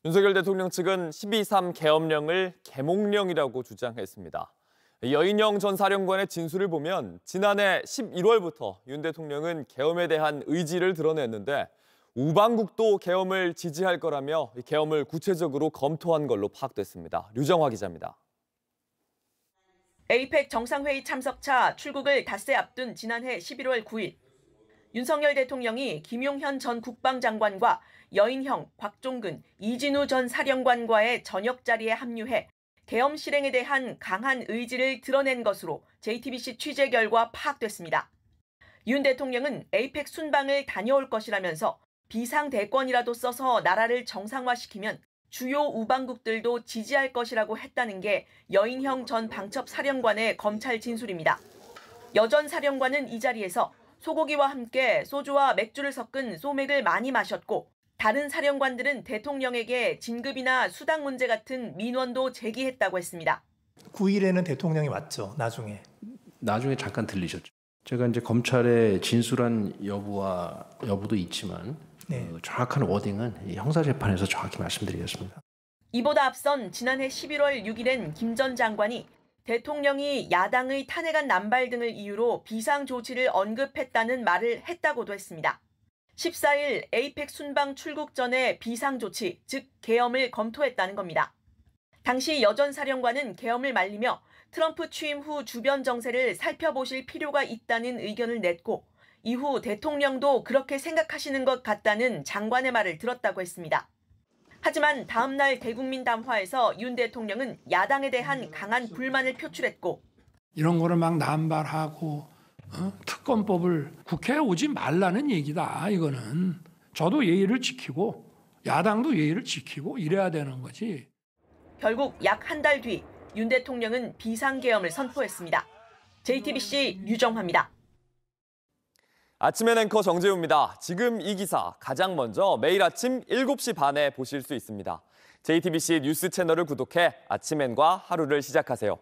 윤석열 대통령 측은 12.3 계엄령을 계몽령이라고 주장했습니다. 여인영 전 사령관의 진술을 보면 지난해 11월부터 윤 대통령은 계엄에 대한 의지를 드러냈는데 우방국도 계엄을 지지할 거라며 계엄을 구체적으로 검토한 걸로 파악됐습니다. 류정화 기자입니다. 에이펙 정상회의 참석차 출국을 닷새 앞둔 지난해 11월 9일. 윤석열 대통령이 김용현 전 국방장관과 여인형, 곽종근, 이진우 전 사령관과의 저녁 자리에 합류해 계엄 실행에 대한 강한 의지를 드러낸 것으로 JTBC 취재 결과 파악됐습니다. 윤 대통령은 에이펙 순방을 다녀올 것이라면서 비상대권이라도 써서 나라를 정상화시키면 주요 우방국들도 지지할 것이라고 했다는 게 여인형 전 방첩 사령관의 검찰 진술입니다. 여 전 사령관은 이 자리에서 소고기와 함께 소주와 맥주를 섞은 소맥을 많이 마셨고 다른 사령관들은 대통령에게 진급이나 수당 문제 같은 민원도 제기했다고 했습니다. 9일에는 대통령이 왔죠, 나중에. 나중에 잠깐 들리셨죠. 제가 이제 검찰의 진술한 여부도 있지만 정확한 워딩은 형사재판에서 정확히 말씀드리겠습니다. 이보다 앞선 지난해 11월 6일엔 김 전 장관이 대통령이 야당의 탄핵안 남발 등을 이유로 비상조치를 언급했다는 말을 했다고도 했습니다. 14일 에이펙 순방 출국 전에 비상조치, 즉 계엄을 검토했다는 겁니다. 당시 여 전 사령관은 계엄을 말리며 트럼프 취임 후 주변 정세를 살펴보실 필요가 있다는 의견을 냈고 이후 대통령도 그렇게 생각하시는 것 같다는 장관의 말을 들었다고 했습니다. 하지만 다음 날 대국민 담화에서 윤 대통령은 야당에 대한 강한 불만을 표출했고 이런 거를 막 남발하고 특검법을 국회에 오지 말라는 얘기다. 이거는 저도 예의를 지키고 야당도 예의를 지키고 이래야 되는 거지. 결국 약 한 달 뒤 윤 대통령은 비상계엄을 선포했습니다. JTBC 류정화입니다. 아침엔 앵커 정재우입니다. 지금 이 기사 가장 먼저 매일 아침 7시 반에 보실 수 있습니다. JTBC 뉴스 채널을 구독해 아침엔과 하루를 시작하세요.